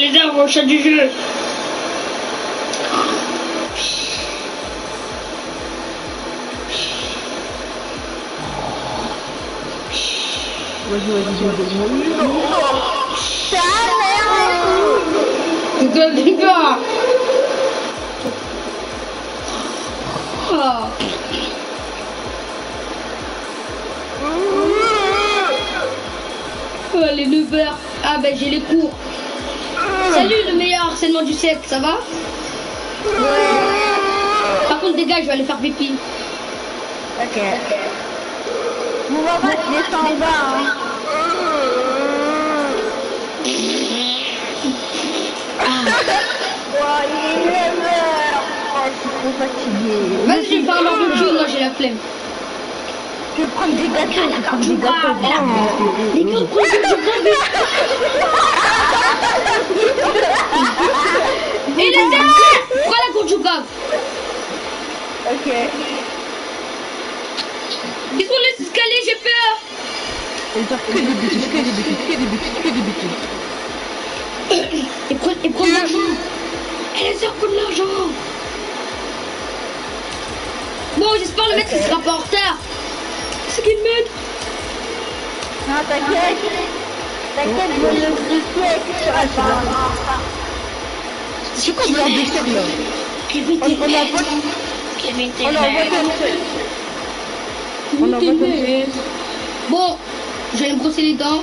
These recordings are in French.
les arbres au chat du jeu. Vas-y. C'est quoi? Oh. Oh, les 9 heures. Ah ben j'ai les cours. Salut le meilleur harcèlement du siècle, ça va? Par contre dégage, je vais aller faire pipi. Ok. On va pas te laisser en bas. Hein. Oh, il est 9 heures. Oh, je suis trop fatiguée. Vas-y, je vais faire un barbecue, moi j'ai la flemme. Je vais prendre des gâteaux. Les gars, et les airs! Prends la courge au cap. Ok. Ils sont les escaliers, j'ai peur. Et genre que des bêtises. Et prends de l'argent. Et les airs prennent de l'argent. Bon, j'espère le maître il sera pas en retard. C'est qui le maître? Non, t'inquiète, je me le souhaite. C'est quoi ce genre de scène là? On a voté. Bon, je vais me brosser les dents.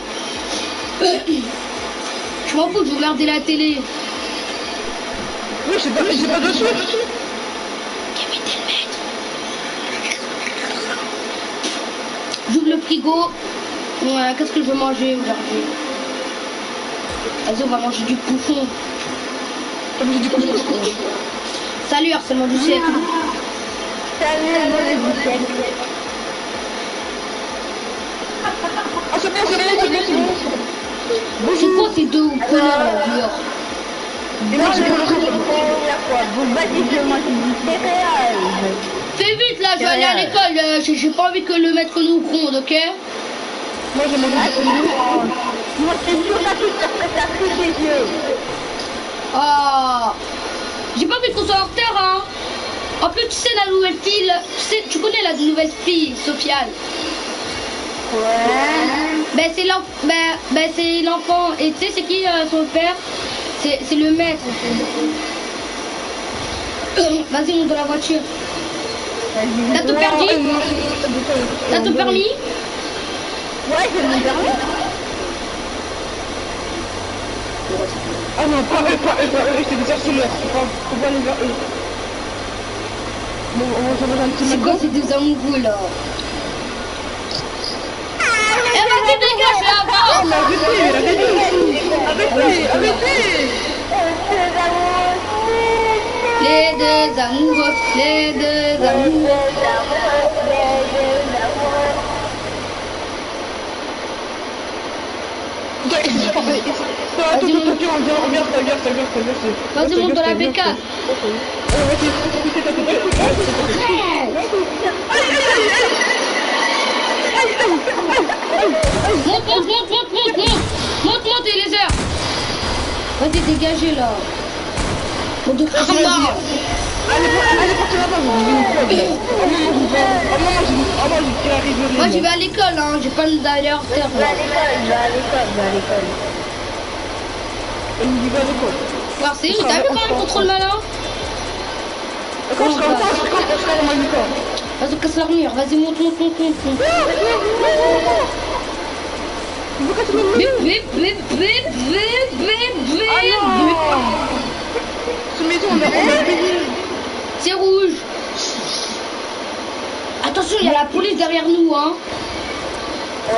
Je m'en fous, je vais regarder la télé. Oui, j'ai pas de sous. J'ouvre le frigo. Ouais, qu'est-ce que je vais manger aujourd'hui? Vas-y, on va manger du bouffon. Salut, harcèlement du siècle. Salut, harcèlement du siècle. Ah, c'est bon. C'est quoi ces deux couleurs dehors? Et moi, j'ai commencé la première fois. Vous battez que moi, c'est du céréales. Fais vite là, je vais aller à l'école. J'ai pas envie que le maître nous gronde, ok? Moi, j'ai mangé du moi, c'est sûr que t'as pris tes yeux. Ah, j'ai pas envie qu'on soit en retard, hein. En plus, tu sais, la nouvelle fille, tu connais la nouvelle fille, Sofiane? Ouais. Ben, c'est l'enfant. Et tu sais, c'est qui son père? C'est le maître. Vas-y, monte dans la voiture. T'as tout perdu? T'as tout permis? Ouais, j'ai mon permis. Ah non, pas eux, c'est des harceleurs. Faut pas aller vers eux. Bon, on va faire un petit C'est quoi ces deux amoureux là? Eh vas-y, dégage là-bas! Oh, mais arrêtez. Les deux amoureux. Vas-y, monte dans la bécane. Monte, les heures. Vas-y, dégagez là. Pour de Allez, partez là-bas, moi, je vais à l'école, hein. J'ai pas d'aller en retard. Je vais à l'école. On dit va à l'école. Alors, c'est t'as vu quand même contrôle malin? Quand je serai en France, quand je serai en l'école. Vas-y, casse l'armure. Vas-y, monte. Ce maison, on a payé. C'est rouge. Attention, il y a la police derrière nous, hein. Ouais.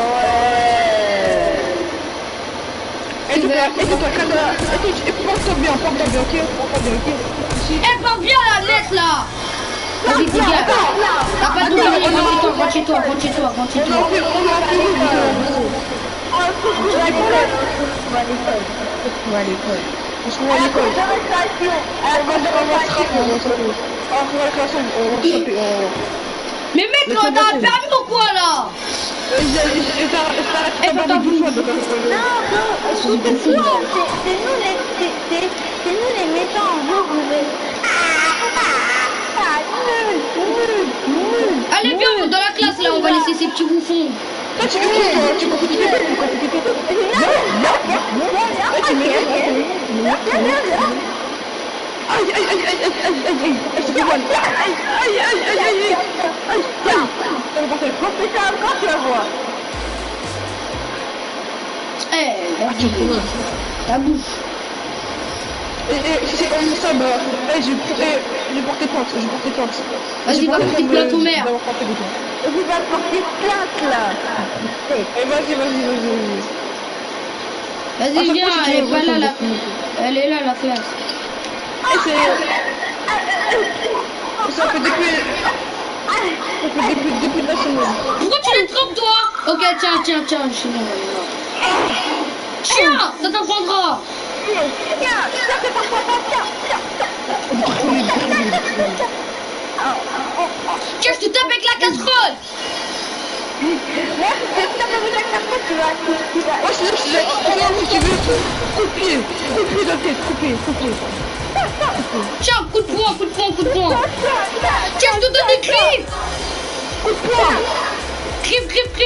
Et toi, porte-toi bien, ok? Eh, pas bien la lettre là. Vas-y, dégage. T'as pas de problème, rentre chez toi. Mais mec, t'as un permis ou quoi là? Eh, fais ta bouche. Non, c'est nous les méchants, vous êtes... Allez, viens, dans la classe là, on va laisser ces petits bouffons. Toi, tu fais quoi, toi? Tu fais aïe, aïe, aïe, aïe, aïe, aïe, aïe, aïe, ça fait mal. Aïe, aïe, aïe, aïe, aïe, aïe, aïe, tiens, ça va passer. Refais ça encore, tu vas voir. La bouche. Si c'est comme ça, bah, je vais porter plainte, Vas-y, va porter plainte au maire. Vous allez porter plainte, là. Vas-y. Vas-y, viens, elle est pas là, la... Elle est là, la classe. Ça fait depuis la semaine. Pourquoi tu les trompes, toi? Ok, tiens, je suis là. Tiens, ça t'apprendra. Tiens, je te tape avec la casserole. Tiens, coup de poing. Tiens, je te donne des griffes. Coup de poing.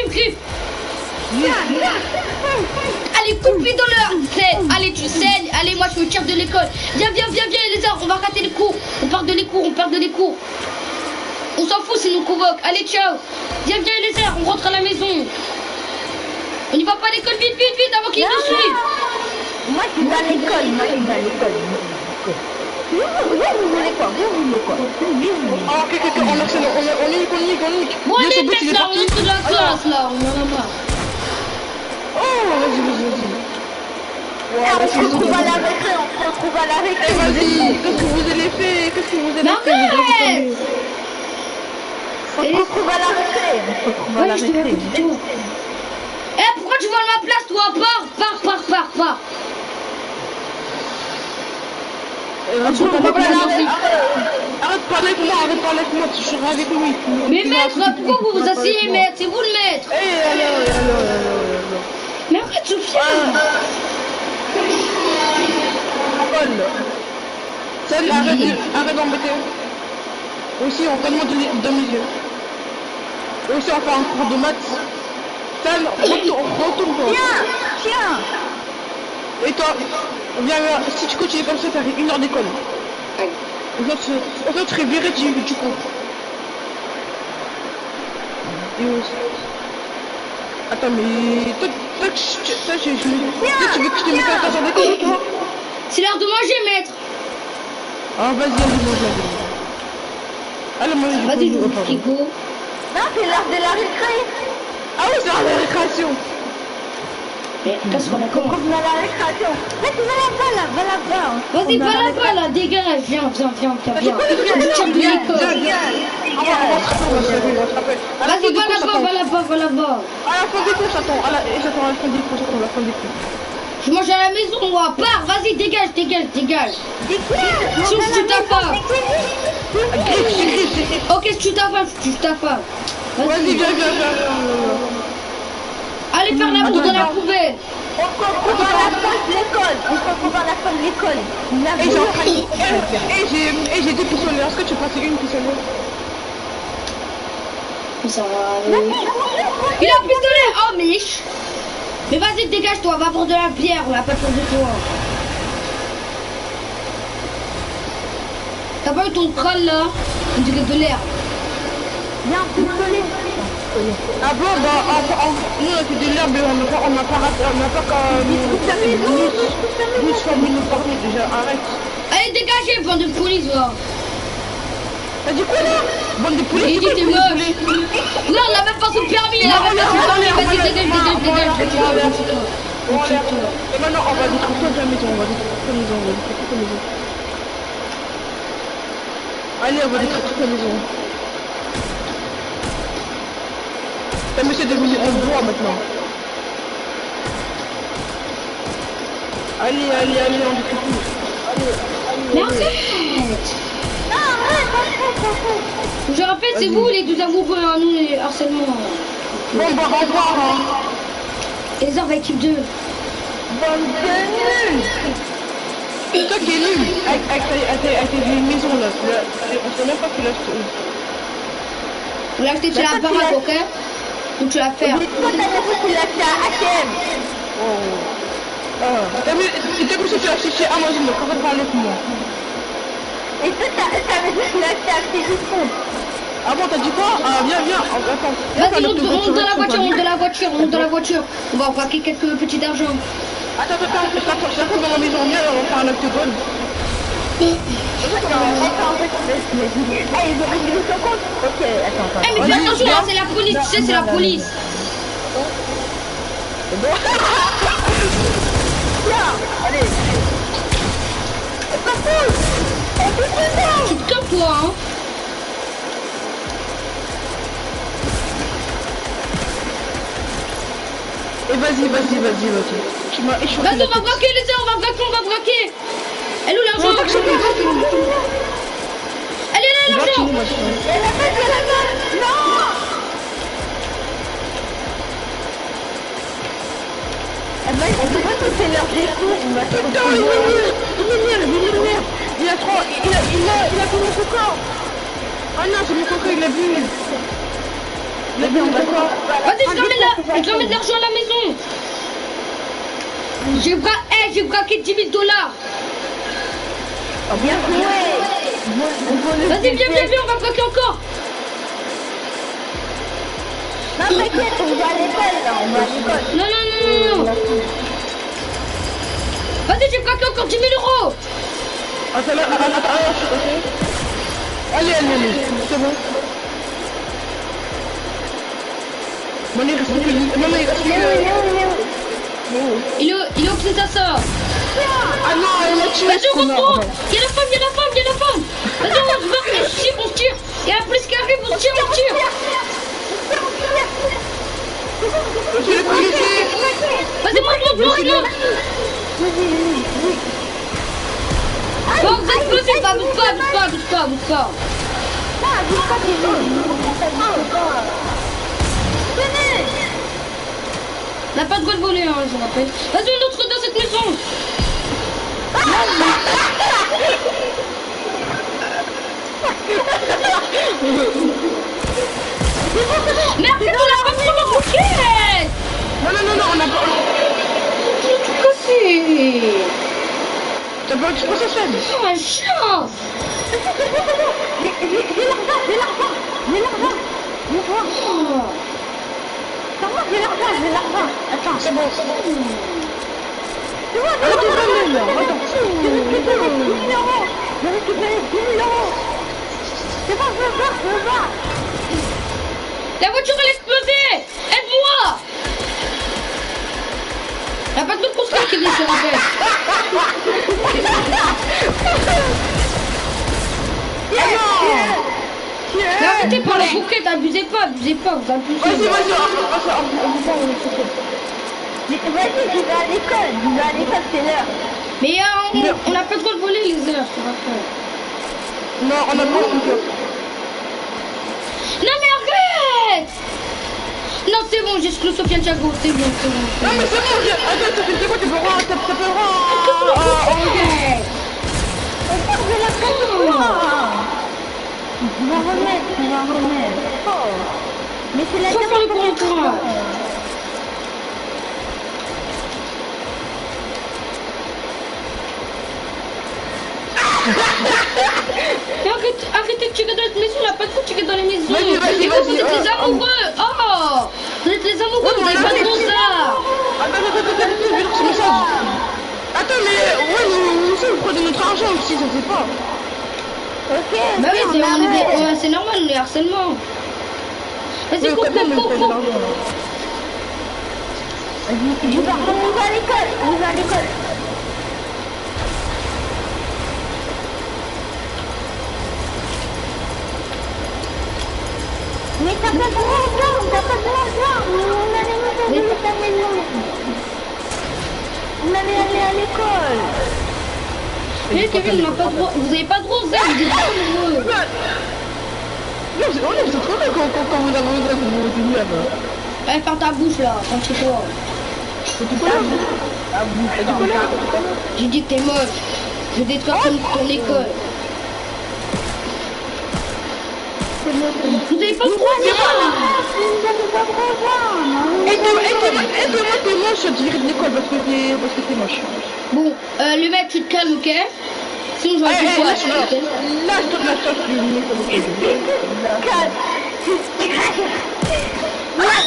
Griffes. Allez, coupe-lui dans leur tête. Allez, tu saignes. Allez, moi, je me tire de l'école. Viens, les arts. On va rater les cours. On part de les cours. On s'en fout si nous convoque. Allez, ciao. Viens, les airs. On rentre à la maison. On n'y va pas à l'école. Vite, avant qu'ils nous suivent. Moi, je suis à l'école. Vous voulez quoi? Oh, ok, on nique. Bon, allez, mec, là, on entre dans la classe, là. On en a marre. Oh, vas-y. On se retrouve à la récré. Vas-y, qu'est-ce que vous allez faire? On se retrouve à la récré. Pourquoi tu voles ma place, toi? Pars. Arrête de parler avec moi, tu seras avec lui. Mais maître, pourquoi vous vous asseyez, maître? C'est vous le maître. Allez. Mais arrête, Sophia. Salut, arrête d'embêter. Aussi, on tellement de mes yeux. Aussi, on fait un cours de maths. Sam, retourne-toi. Tiens. Et toi, viens, si tu continues comme ça, t'as 1 heure d'école. Aux autres, tu serais viré du cours. Et aussi. Attends, mais toi, tu veux que je te mette à 15 heures d'école, toi? C'est l'heure de manger, maître. Ah, vas-y, allez, moi, vas-y, je vous frigo. Non, c'est l'heure de la récré. Ah oui, c'est l'heure de la récréation. Mais qu'est-ce qu'on a compris? On va à la récréation. Vas-y, va là-bas. Vas-y, va là-bas, là, dégage. Viens. Je tire de l'école. Vas-y, va là-bas. À la fin des cours, j'attends. À la fin des cours. Je mange à la maison, moi. Pars, vas-y, dégage. Sauf si tu t'affames. Ok, si tu t'affames. Vas-y, viens. Allez faire la boue dans la poubelle. On se retrouve à la fin de l'école. Et j'ai 2 pistolets. Est-ce que tu passes une pistolet? Ça va. Il a un pistolet. Oh, Mich. Mais vas-y, dégage-toi. Va prendre de la bière. On n'a pas peur de toi. T'as pas eu ton crâne là? On dirait de l'air. Il y a un pistolet. Ah bon, bah, nous, c'est de l'herbe, on n'a pas 12 familles nous parler déjà, arrête. Allez, dégagez, bande de police, va. T'as dit quoi, là? Bande de police? Il dit t'es moche. Non, on n'a même pas son permis, là. Vas-y, dégage. Et maintenant, on va détruire la maison, Allez, on va détruire toute la maison. Ça me c'est devenu en bois maintenant. Allez, on détruit tout. Mais arrête. Je rappelle, c'est vous les 2 amoureux, hein, nous les harcèlements. Bon, bah, au revoir. Les va équipe 2. Bonne nulle. C'est toi qui es nul. Avec tes vieilles maisons là. On sait même pas qui l'a acheté. Vous l'achetez chez la baraque, ok? Ou tu l'as fait? Mais toi, t'as vu qu'il l'a fait à H&M. T'as vu, c'était comme si tu l'as acheté chez Amazon, donc on va parler pour moi. Et toi, t'as vu qu'il l'a fait à Téléphone. Ah bon, t'as dit quoi? Ah, viens, attends. Vas-y, monte dans la voiture, monte dans la voiture. On va braquer quelques petits d'argent. Attends, je t'attends dans la maison, viens, on va faire un octogone. Hey, ils ont réglé son compte. Ok, attends. Eh, mais fais attention, hein, c'est la police, tu sais, c'est la police. Tiens, allez. C'est pas cool. Tu te calmes, toi, hein. Et vas-y. Tu m'as échoué. Vas-y, on va braquer les gars, on va braquer. Elle est où l'argent? Elle est là, l'argent. Non. Eh ben, on peut pas sauter leur défaut. Putain, il m'énerve. Il a fait mon coca. Ah non, c'est mon coca, il l'a bu. Il a bu mon coca. Vas-y, je ramène l'argent à la maison. J'ai braqué 10 000 $. Bien joué. Vas-y, viens, on va braquer encore. Non, t'inquiète, on va à l'école, là, on va à l'école. Non. Vas-y, j'ai braqué encore 10 000 €. Attends, allez, c'est bon. Bon, il reste plus. Il est où que ça sort? Ah non, elle a tué. Vas-y, on reprend. Il y a la femme. Vas-y, on se tire. Il y a la police qui arrive, on se tire. Je l'ai policier. Vas-y, monte. Bon, vous êtes explosifs, bouge pas. On n'a pas le droit de voler, hein, je vous rappelle. Vas-y, on entre dans cette maison. Merde, on l'a pas mis dans le bouquet. Non, on a pas... J'ai tout cassé. T'as pas que je pense à ça. Oh, ma chance. J'ai l'argent. Oh. Comment j'ai l'argent. Attends, c'est bon. C'est bon, Attends. j'ai récupéré 10 000 €. C'est bon, je veux voir. La voiture elle a explosé. Aide-moi. Y'a pas de l'autre constat qui vient, je te rappelle. Mais arrêtez par la bouquette, abusez pas, vous abusez. Vas-y, Vas-y, je vais à l'école, c'est l'heure. Mais on n'a pas le droit de voler les heures, je te rappelle. Non, on a pas le droit. Non mais arrête. Non c'est bon, j'exclus Sofiane Thiago, c'est bon. Non mais c'est bon, attends, c'est quoi, tu peux voir, ça peut On part de la place. On va remettre. Oh. Mais c'est la Faut faire le contrat. Arrêtez de tirer dans cette maison, on n'a pas de coup de tirer dans les maisons. Vas-y, vous êtes les amoureux. Oh, vous êtes les amoureux, vous n'avez pas de bon ça. Attends, mais nous aussi, on prend de notre argent aussi, ça fait pas. Ok. Bah oui, c'est normal, on est harcèlement. Vas-y, coupe. On va à l'école. Mais t'as pas de l'argent. On allait aller à l'école. Mais Kevin, on n'a pas de droit. Vous n'avez pas de droit, vous êtes amoureux. Non, c'est trop bien quand vous avez vous là-bas. Allez, ferme ta bouche là, tranquille-toi. Et du coup là, et du coup là, J'ai dit que t'es moche. Je détruire ton école. Vous avez pas le droit de aide-moi, t'es moche, je te virer de l'école parce que t'es moche. Bon, le mec, tu te calmes, ok? Sinon, j'aurais plus quoi. Lâche-toi, je vais venir sur le côté. Ouais,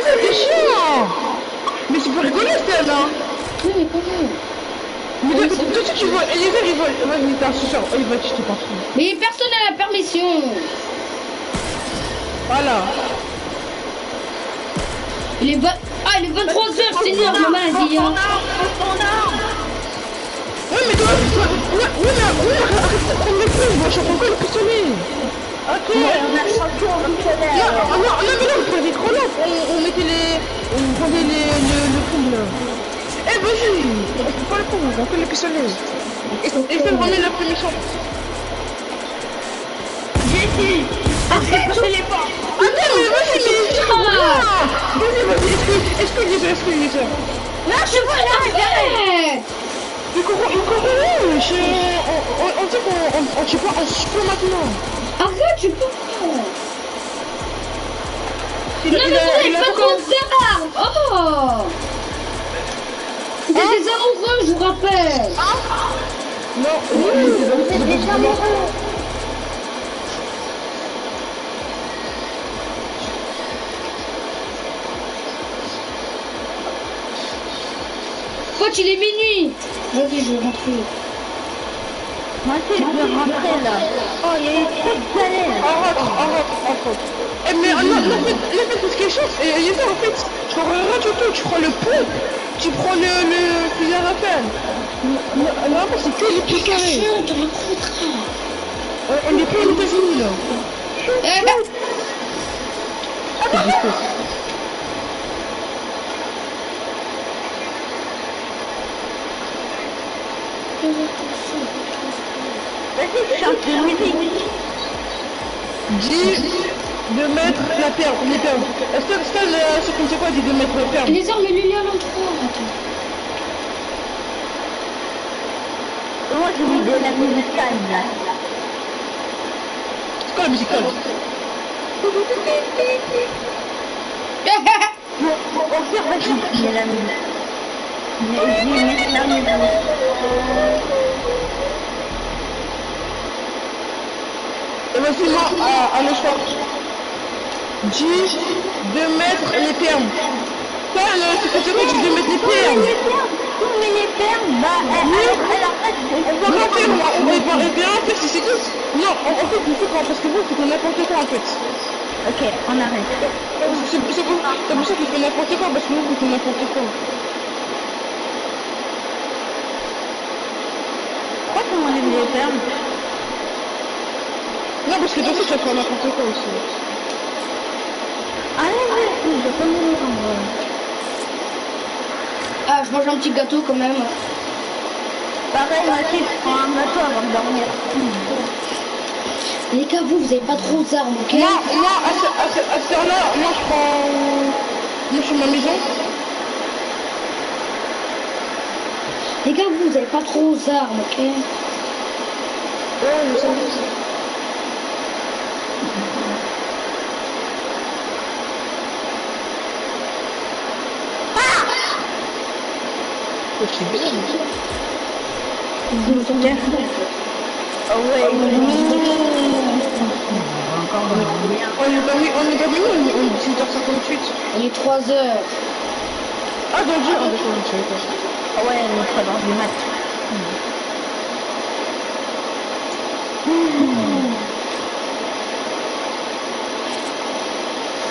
c'était chiant. Mais tu peux rigoler, Stella, hein. Oui, mais comment? Mais toi, si tu vois, Eliezer, il vole. Vas-y, t'es un suceur. Oh, il va te pas trop. Mais personne n'a la permission. Voilà. Il est 23h, c'est l'heure, maman a dit. Hein. Ouais, mais toi, arrête de prendre les coups, moi, je suis encore le pistolet. Ok, on a 30 tours comme ça. Non, mais là, on faisait trop long. On mettait on prenait le fond là. Eh, vas-y, c'est pas le coup, on fait le pistolet. Et fais vraiment la première chance. Jessie, c'est les portes. Attends, mais vas-y, est-ce que j'ai ça? Là, je vois la Il court, on dit qu'on tue pas, on se tue maintenant. Arrête, tu peux pas. Non, mais vous n'avez pas trop d'armes. Oh. Vous êtes des amoureux, je vous rappelle. Non, Vous êtes des amoureux. Pote, il est minuit. Vas-y, je vais rentrer. Moi aussi, je veux rentrer là. Oh, il y a eu trop de galères. Arrête. Eh, mais la fête, c'est ce qui est chaud. Et Eliezer, en fait, tu prends rien du tout. Tu prends le pot, tu prends le fusil à rappel. Non, mais c'est que les petits carrés. On est plus aux États-Unis là. Vas-y, chante de musique. Dis de mettre la perle, les perles. Est-ce que c'est comme c'est quoi, dit de mettre la perle? Les armes, lui, à l'endroit. Moi, je vous donne la musique calme là. C'est quoi la musique calme? Au pire, vas-y, mets la musique. Mets la musique. Et vas-y, moi, à le choix. Dis de mettre les perles. Ça, c'est comme c'est quoi, dis de mettre les perles. Mais les perles, bah, elle arrête. On bien en fait, c'est tout. Non, en fait, il faut parce que vous, c'est n'importe quoi en fait. Ok, on arrête. C'est pour ça qu'il fait n'importe quoi, parce que vous, c'est n'importe quoi. Pourquoi qu'on enlève les perles? Non, parce que toi aussi, tu vas faire n'importe quoi aussi. Allez, je peux me rendre. Ah, je mange un petit gâteau quand même. Pareil, moi aussi, je prends un gâteau avant de dormir. Les gars, vous avez pas trop d'armes, ok? Moi, à cette heure-là, moi, je suis à ma maison. Les gars, vous avez pas trop d'armes, ok? Ouais, je sais. Ok, bien. Ah ouais, On est pas mis, on est 18h58. Il est 3h. Ah, dans le jeu, d'accord, je savais pas. Ah ouais, on est 3h du mat.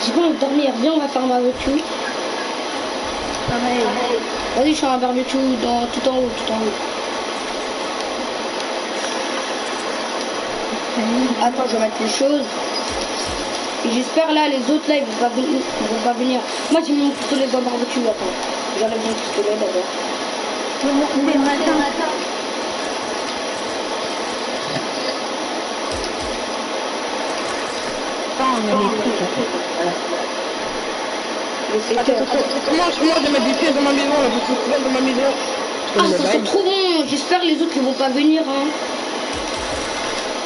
J'ai pas envie de dormir. Viens, on va faire un barbecue. Pareil. Vas-y, je fais un barbecue tout en haut, Attends, je vais mettre les choses. Et j'espère là, les autres là, ils vont pas venir. Moi, j'ai mis mon pistolet dans le barbecue. Attends, j'enlève mon pistolet d'abord. C'est matin. on a des trucs. Moi, je mets des pièces dans ma maison, là, je suis souvent dans ma maison. Ah, ça sent trop bon. J'espère les autres ils vont pas venir. Hein.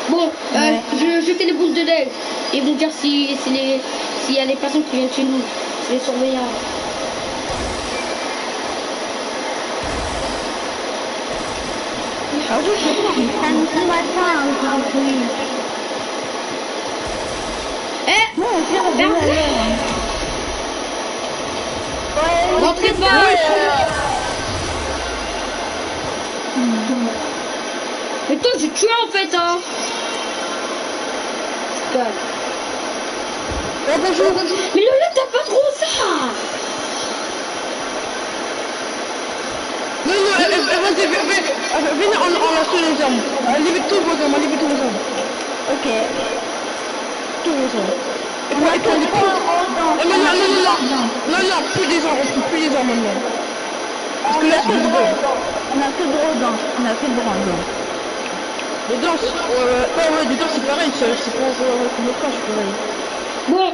Bon, je fais les boules de neige. Ils vont dire s'il y a des personnes qui viennent chez nous. C'est les surveillants. Ah oui, c'est samedi matin aujourd'hui. Eh, Bon, on tire bien à l'heure. Ouais, rentrez pas. Mais toi, j'ai tué en fait, hein. Oh, bonjour. Mais Lola, t'as pas trop ça. Non, vas-y, venez, on a tous les hommes. Libère tous vos hommes, libère tous vos hommes. ok. Tous vos hommes. Et On a puis, que les trois non, plus des hommes, on peut plus des hommes maintenant. Parce que On là, a c'est que du droit deux. aux dents. On a que droit aux dents. On a que droit aux dents. Les danses, des danses, c'est pareil, c'est pour le corps, c'est pareil. Bon,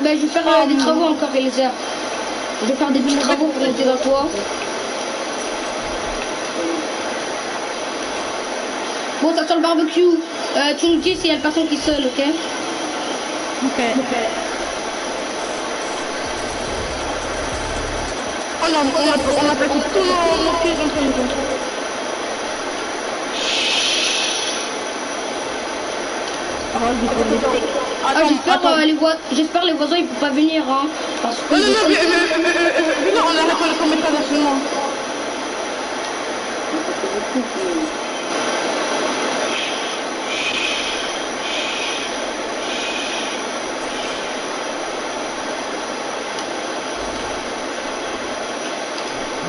je vais faire des travaux encore, Eliezer. Je vais faire des petits travaux pour monter dans toi. Bon, ça sent le barbecue. Tu nous dis s'il y a une personne qui est seule, ok? Ok. Oh non, on a placé tous nos pieds dans le maison. J'espère les voisins ils peuvent pas venir, hein. Parce que Non, on arrête le commentaire nationalement.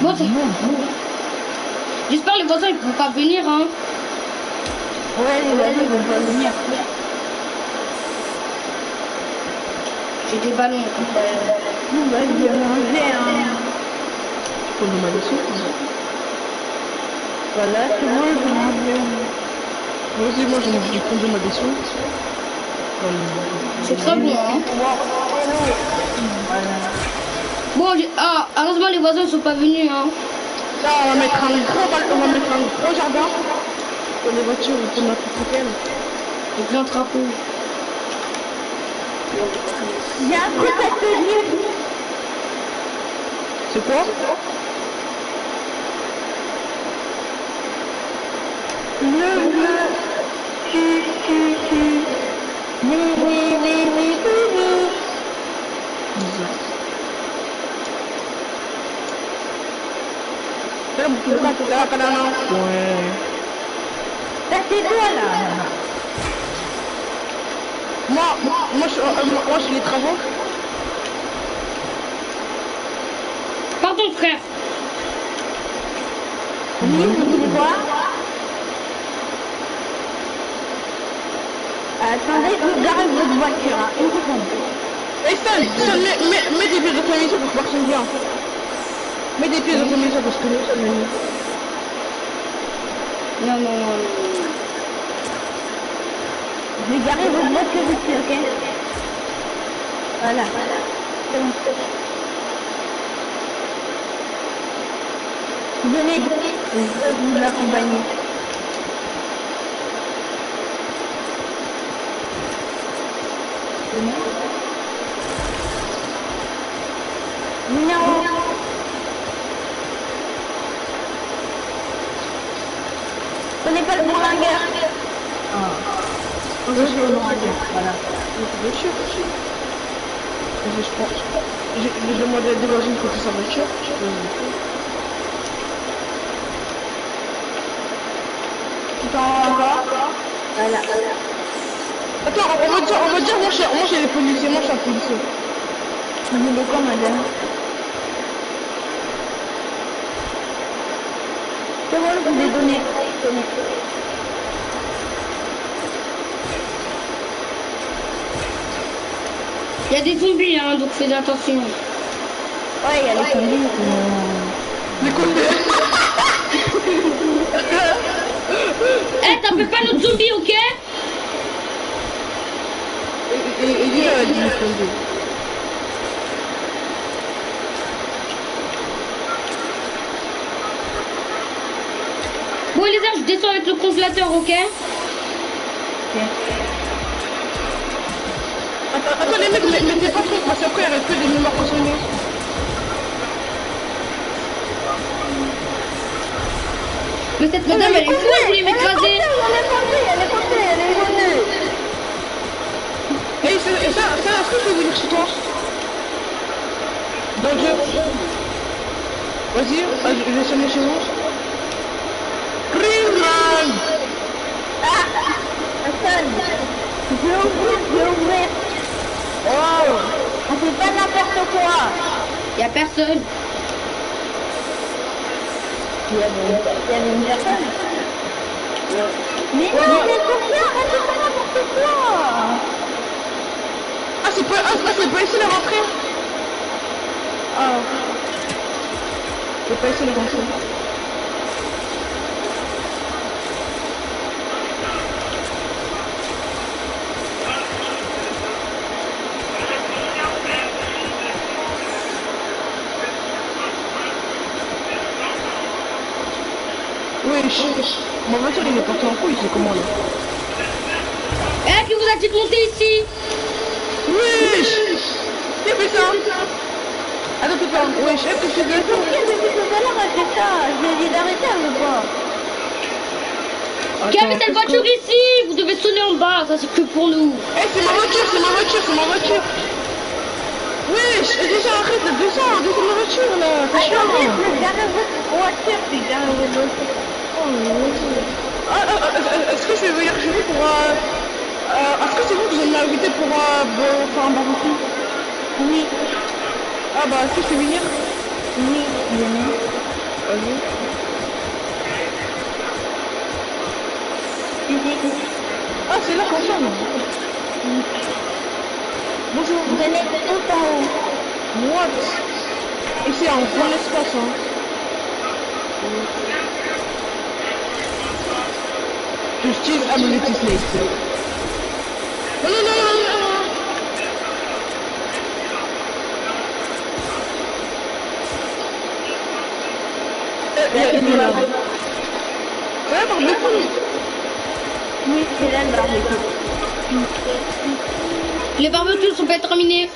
Bon, j'espère les voisins ils peuvent pas venir, hein. Ouais, les voisins ils vont pas venir. J'ai des ballons. Bah, je vais manger, hein. Pour nous maléfier. Voilà, c'est bon, je vais manger. Vas-y, moi j'ai pris ma décision. C'est très bon, hein. Bon, heureusement les voisins ne sont pas venus, hein. Là, on va mettre un gros jardin pour les voitures ou pour notre hôtel. Et plein de drapeaux. Il y a un truc à te dire. C'est quoi? Ouais. Ça c'est toi là. Moi, je fais les travaux. Pardon, frère. Oui, vous voulez voir? Attendez, je garde votre voiture, hein. Une seconde. Et Stan, mets des pieds dans ta maison pour que personne vienne. Mets des pieds dans ta maison parce que nous sommes venus. Non. Je vais garer votre voiture ici, ok? Voilà. C'est bon. Venez, je vais vous l'accompagner. Non. Prenez pas le bourlingueur. Je suis au bourlingueur, voilà. Bien sûr. Je demandé à des voisins de côté sa voiture. Tu t'en vas? Voilà. Attends, on va dire, moi j'ai les policiers, moi je suis un policier. Vous voulez quoi, madame? C'est bon, je vous ai donné. Il y a des zombies, hein, donc fais attention. Ouais, il y a les zombies. Les côtés. Eh, t'appelles pas notre zombie, ok? il est à 10 secondes. Bon Elisa, je descends avec le congélateur, ok? Attends les mecs, mettez pas trop parce qu'après il reste que des mémoires consommées. Mais cette madame elle est folle, vous voulez m'écraser? Elle est venue. Et ça, est-ce que je peux venir chez toi? Dans le jeu. Vas-y, je vais sonner chez vous. Greenman! Personne. Je vais ouvrir. Oh, on fait pas n'importe quoi. Y'a personne. Il y avait une personne. Mais non, mais Sophia, arrête de faire n'importe quoi. Ah, c'est pas ici la rentrée? Oh. C'est pas ici la rentrée. Wesh, ma voiture il est parti en couille, c'est comment là? Eh, qui vous a dit de monter ici? Wesh! Qui a fait ça? Attends, wesh, est-ce que je suis bien sûr? Depuis tout à l'heure, elle fait ça. Je lui ai dit d'arrêter, elle veut pas. Qui a mis cette voiture ici? Vous devez sonner en bas, ça c'est que pour nous. Eh, c'est ma voiture! Wesh, déjà arrête, descends de ma voiture là! Attendez, je garde votre voiture, puis garde votre voiture. Est-ce que je vais venir chez vous pour... est-ce que c'est vous que vous m'avez invité pour faire un barbecue? Oui, Ah bah, est-ce que je peux venir? oui, venez. Vas-y. Ah, c'est là qu'on ferme. Bonjour. Venez tout en haut. What? Et c'est un grand espace, hein. Justice ability snake. Non. Il est là. C'est un barbecue. Oui, c'est là le barbecue. Les barbecues sont pas terminés.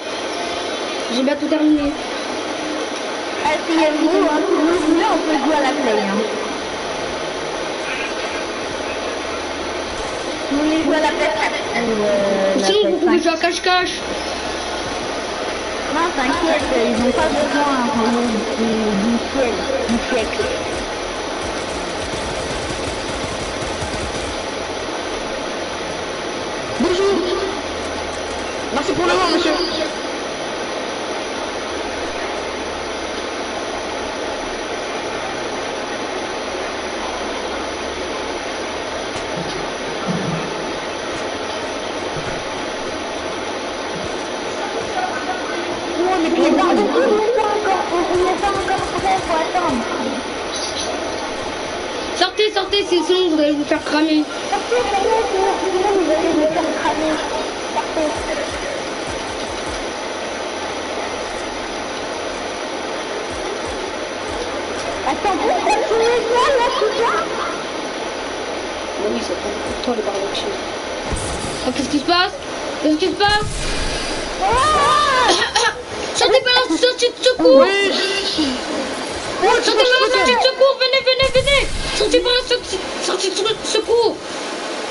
J'ai bientôt terminé. Asseyez-vous, hein. Si vous voulez, on peut jouer à la play, hein. Vous voulez jouer à la play 4 Sinon, vous pouvez jouer à cache-cache. Non, t'inquiète, ils n'ont pas besoin du siècle. Bonjour. Merci pour le vent, monsieur. Oh, mais Les barbecues, on n'est pas encore prêt, faut attendre. Sortez, sinon vous allez vous faire cramer. Sortez, ça y est, sinon vous allez me faire cramer. Sortez. Attends, pourquoi tu mets ça là, tout ça? Oui, ça prend beaucoup de temps les barbecues. Oh, qu'est-ce qui se passe? Sortez par la sortie de secours! Sortez par la sortie de secours! Venez! Sortez par la sortie de secours!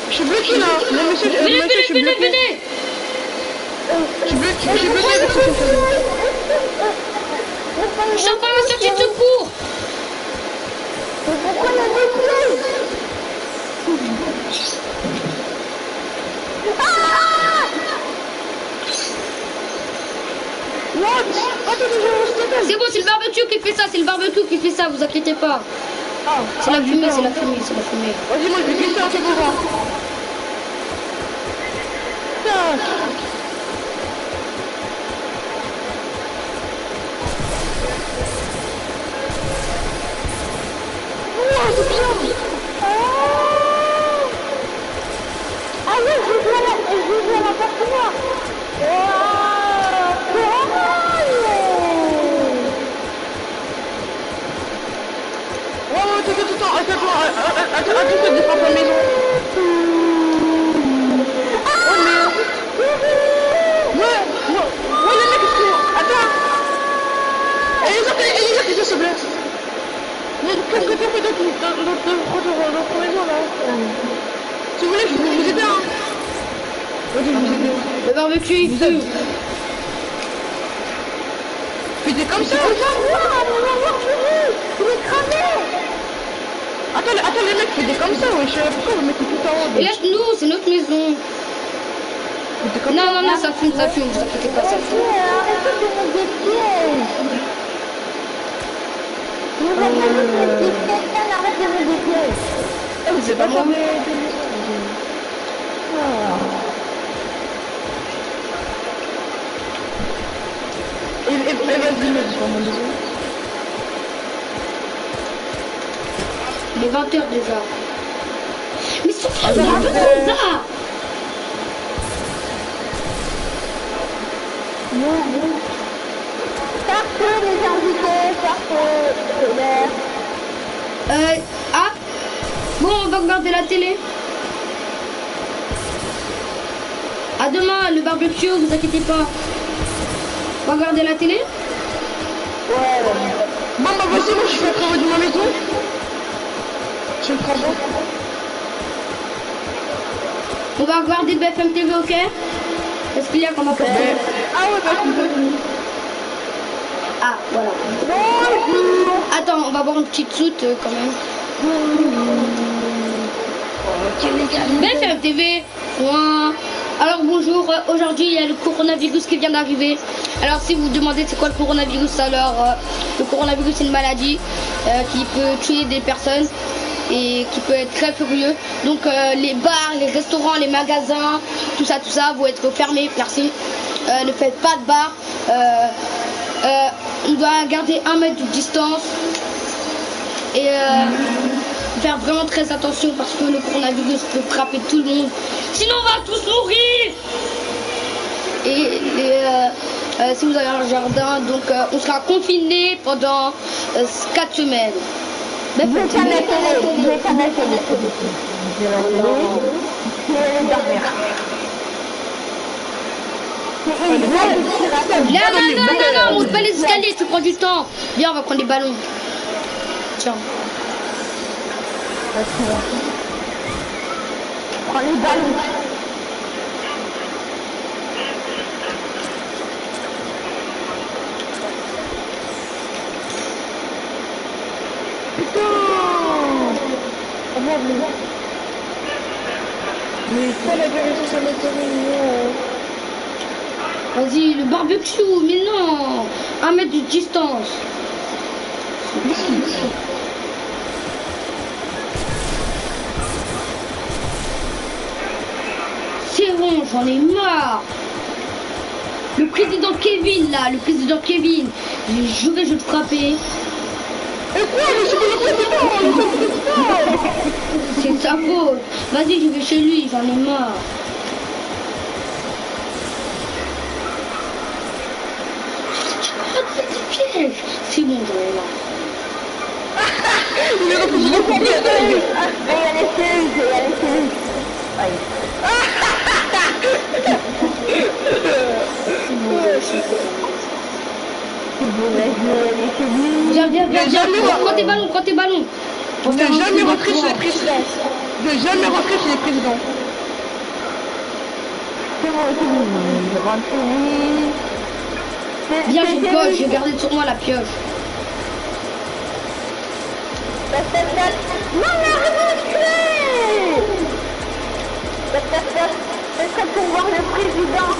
je suis bloqué là. Non, monsieur, Venez! Je suis bloqué avec ce téléphone. Sors par la sortie de secours! Pourquoi la voiture? C'est bon, c'est le barbecue qui fait ça, vous inquiétez pas. C'est la fumée. Vas-y, moi je vais glisser un peu pour voir. Tac. Oh, c'est bien. Ah oui, je joue à l'appartement. Attends, je défends ta maison. Ouais, les mecs, attends. Et ils ont se blessent. Mais qu'est-ce que tu fais dans notre maison là? Si vous voulez, je peux vous aider, hein. Ok, je vous aider. Le barbecue, il fume. Fais comme ça. Il est cramé. Attends les mecs, fais comme ça, wesh. Pourquoi vous mettez tout en haut? Et laisse-nous, c'est notre maison. Non, ça fume, vous inquiétez pas, ça fume. Arrêtez de me dépiège. Vous avez dit que quelqu'un arrête de me dépiège. C'est pas moi. Et vas-y, mais je vais m'en désolé. Il est 20h déjà. Mais c'est pas ça. Parfait, les invités, parfait. Ah. Bon, on va regarder la télé. À demain, le barbecue, vous inquiétez pas. On va regarder la télé. Ouais. Bon, bah voici, moi je fais un travail de ma maison. Je le prends pas. On va regarder BFM TV, ok? Est-ce qu'il y a qu'on va faire? Ah ouais, bah je peux. Ah, voilà. Bonjour. Attends, on va boire une petite soute quand même. BFM TV. Ouin. Alors bonjour, aujourd'hui il y a le coronavirus qui vient d'arriver. Alors si vous vous demandez c'est quoi le coronavirus, alors le coronavirus c'est une maladie qui peut tuer des personnes et qui peut être très furieux. Donc les bars, les restaurants, les magasins, tout ça vont être fermés, merci. Ne faites pas de bar. On doit garder 1 mètre de distance et faire vraiment très attention parce que le coronavirus peut frapper tout le monde. Sinon on va tous mourir. Et si vous avez un jardin, donc on sera confiné pendant 4 semaines. Je vais pas mettre Non, monte pas les escaliers, tu prends du temps. Viens, on va prendre des ballons. Tiens. Prends les ballons. Putain. Mais quoi la vérité, ça m'intéresse. Vas-y, le barbecue, mais non. 1 mètre de distance. C'est bon, j'en ai marre. Le président Kevin, là, j'ai juré je vais te frapper. Et quoi, C'est de sa faute. Vas-y, je vais chez lui, j'en ai marre. C'est bon, j'en ai marre. Il est refusé de couper. Mais il y a les cellules, Viens, prends tes ballons. Ne jamais rentrer chez les présidents. Ne jamais rentrer chez les présidents. C'est bon, je rentre chez lui. Viens, j'ai une pioche, j'ai gardé sur moi la pioche. Non, mais arrête de me tuer. C'est ça pour voir le président.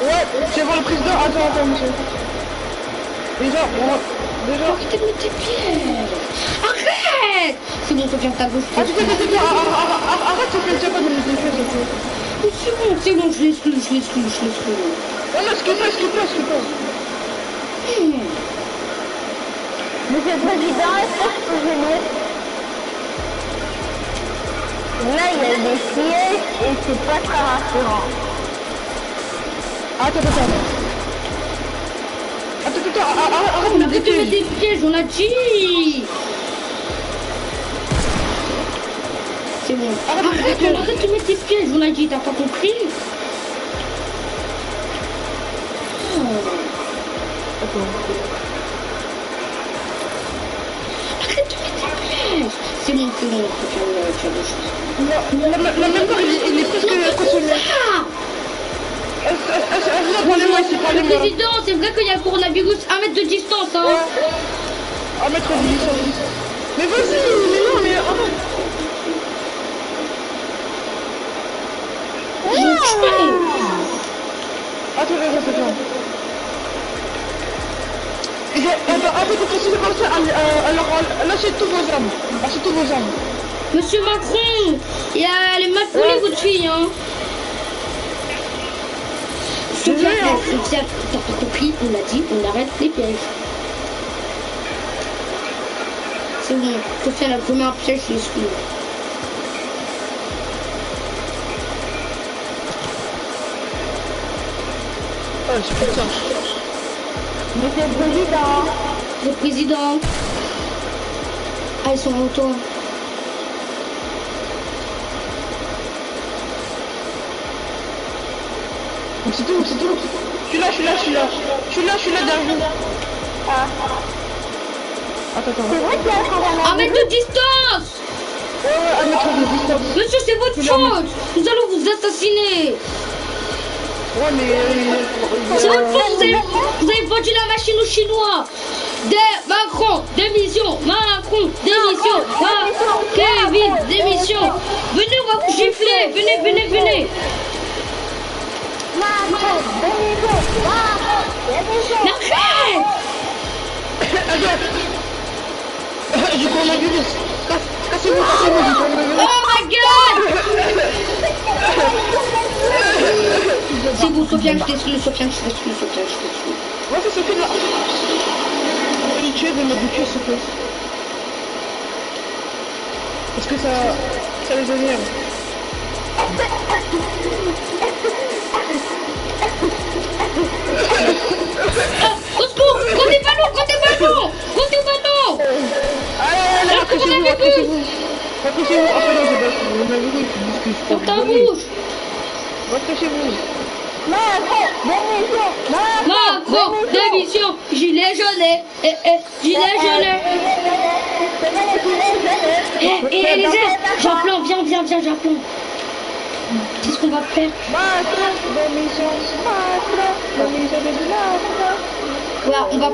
Ouais, tu vas voir le président. Attends, monsieur. Déjà. Arrêtez de mettre tes pieds. Arrête. C'est bon, Sophia, ta gauche. Arrête, Sophia, pas de me défier, Sophia. C'est bon, je l'exclus. Non, excuse-moi. Monsieur le Président, est-ce que je peux venir? Là, il y a des pièges et c'est pas très rassurant. Attends. Arrête On de a me fait de mettre défier. des pièges, on a dit. C'est bon. Arrête de mettre des pièges, on a dit, t'as pas compris? Arrête de mettre des pièges. C'est bon, faut faire le chose. La même part, il est presque consommé. Parlez-moi ici, Le parlez-moi. président, c'est vrai qu'il y a le coronavirus, 1 mètre de distance, hein. À mettre en distance. Mais vas-y, mais non, mais arrête. Attends. Attends, pour continuer comme ça, alors lâchez tous vos armes. Lâchez tous vos armes. Monsieur Macron, il y a les mal poulés, votre fille, hein. Sophia, t'as pas compris, on l'a dit, on arrête les pièges. C'est bon, Sophia, la première piège, je l'exclus. Oh, je fais ça. Monsieur le Président. Le président. Ah, ils sont en toi. C'est tout. Je suis là derrière vous. Ah. Attends. C'est vrai qu'il y a un 1 coronavirus. mètre de distance. Ouais, à mettre de distance. Monsieur, c'est votre faute. Nous allons vous assassiner. Ouais, mais... C'est votre faute, vous avez vendu la machine aux Chinois. Macron, démission. Kevin, démission. Venez, on va vous gifler. Venez. Macron, démission. Mais arrête. Attends. Du coronavirus. Cassez-vous, du coronavirus. Oh my god. C'est bon, Sophia, je t'exclus. Ouais, c'est Sophie là. Je vais tuer de me tuer, s'il te plaît. Parce que ça les énerve. Au secours. Comptez ballon. Allez, accrochez-vous. Accrochez-vous. Ah, non, j'ai pas le coronavirus. Sur ta bouche. Accrochez-vous. Macron, démission. Gilet jaune. Gilet jaune. Elisa, j'applante, viens, j'applante. Qu'est-ce qu'on va faire? Voilà, on va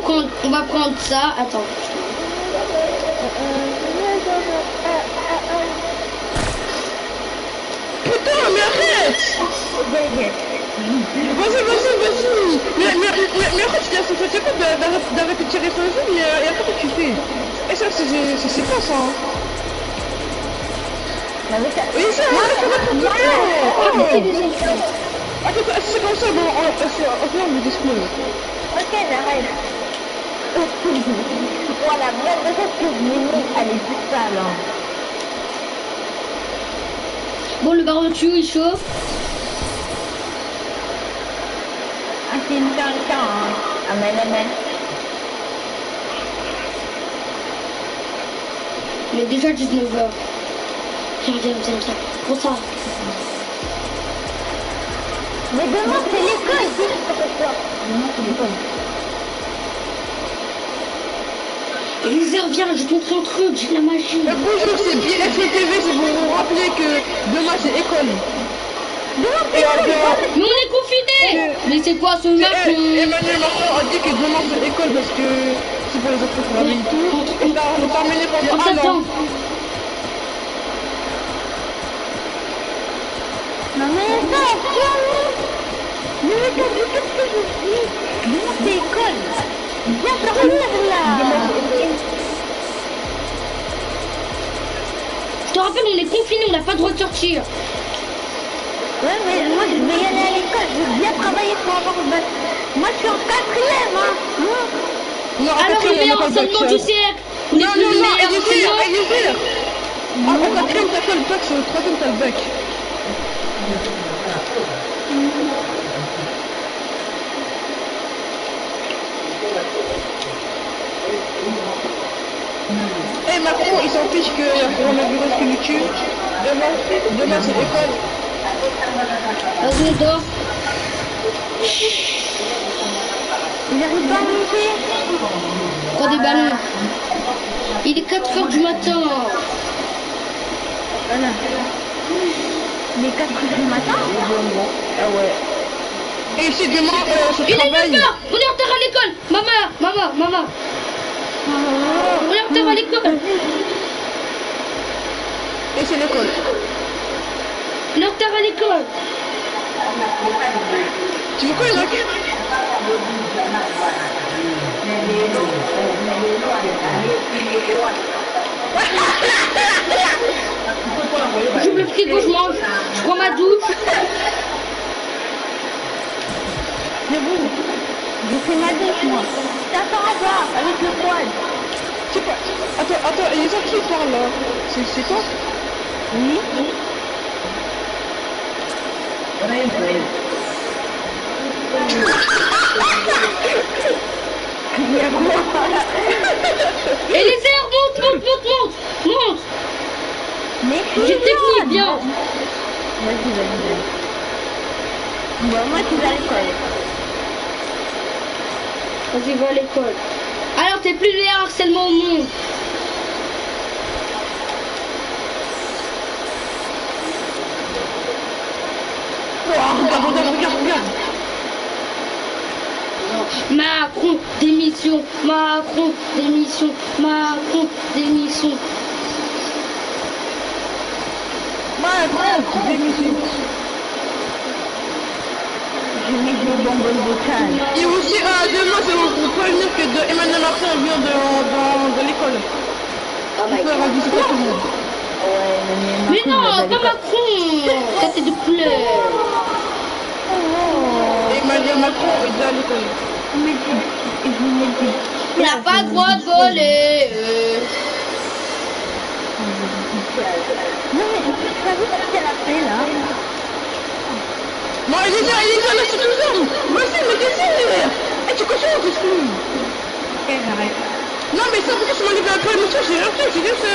prendre ça. Attends. Putain, mais arrête! Vas-y! Mais arrête, c'est quoi d'arrêter de tirer sur les filles et après que tu fais? Et ça, c'est pas ça, hein. Oui, ça, attends, c'est comme ça, bon, on me dispose. Ok, j'arrête. Voilà, même de cette que je m'émets, elle est plus sale, hein. Bon, le barbecue, il chauffe. Ah, c'est une chanson, hein. Amen. Mais déjà 19h. Viens. Pour ça. Mais demain, c'est l'école, demain, c'est l'école. Elisa, viens, je te montre un truc, j'ai la magie. Bonjour, c'est BFTV, c'est pour vous rappeler que demain c'est école. Mais on est confinés. Mais c'est quoi ce Macron? Emmanuel Macron a dit que demain c'est école parce que c'est pour les autres programmes et tout. Et on t'a emmené pendant un an. Non mais ça, mais qu'est-ce que je dis? Demain c'est école. Viens sortir là. Je te rappelle, on est confinés, on n'a pas le droit de sortir. Ouais, mais moi je vais y aller à l'école, je veux bien travailler pour avoir le bac. Moi je suis en 4e, hein. Non, alors le meilleur enseignement du siècle. On est le meilleur enseignement. Au quatrième, t'as quoi le bac? Sur le troisième, t'as le bac. Eh Macron, il s'en fiche qu'il y a le coronavirus qui nous tue. Demain c'est l'école. Vas-y, dors. Il arrive pas à monter. Prends des ballons. Il est 4h du matin. Voilà. Il est 4 heures du matin. Ah ouais. Et ici demain, je Il est travaille. 9h. On est en retard à l'école. Maman. On est en retard à l'école. Et c'est l'école. On est en retard à l'école. Tu veux quoi, Isaac? J'ouvre le frigo, je mange. Je prends ma douche. C'est bon. Je fais ma douche, moi. T'attends à voir avec le quad. C'est pas... Attends, Isaac qui parle là? C'est toi? Oui. Et les airs, monte. Mais J'ai technique, bien. Vas-y. Bon, moi, tu vas à l'école. Vas-y, va à l'école. Alors, t'es plus le meilleur harcèlement au monde. Regarde. Macron, démission. Macron, démission. Macron, démission. Je mets des bonbons vocales. Et aussi, demain, c'est pour prévenir que Emmanuel Macron vient de l'école. Oh my Pour faire visiter tout le monde. Ouais, Mais non, pas Macron. Tête de couleur. Emmanuel Macron est à l'école. On n'a pas le droit de voler. Non, mais t'as vu ce qu'elle a fait là? Non, il est là, c'est tout ça. Vas-y, mais désire. Eh, tu continues dessus. Ok, j'arrête. Non, mais ça, pourquoi tu m'enlèves un peu l'émission? J'ai rien fait, c'est juste...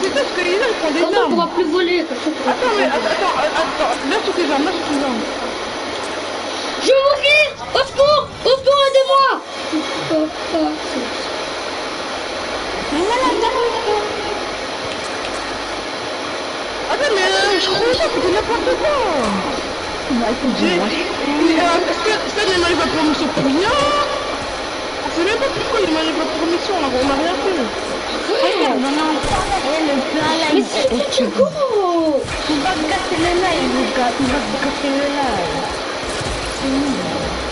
C'est parce que les gens ils prennent des Comme ça, on armes. pourra plus voler. Attends, lâche toutes tes armes, Je vais mourir. Au secours, aidez-moi. Attends, mais je crois que c'est n'importe quoi. Est-ce que ça, il m'arrive à promotion pour rien? C'est même pas pourquoi il m'arrive à promotion, on n'a rien fait. Regarde, on est en train de le plein live. Mais c'est tout, Chico. Il va me casser le live, le gars. Il va me casser le live. C'est nul.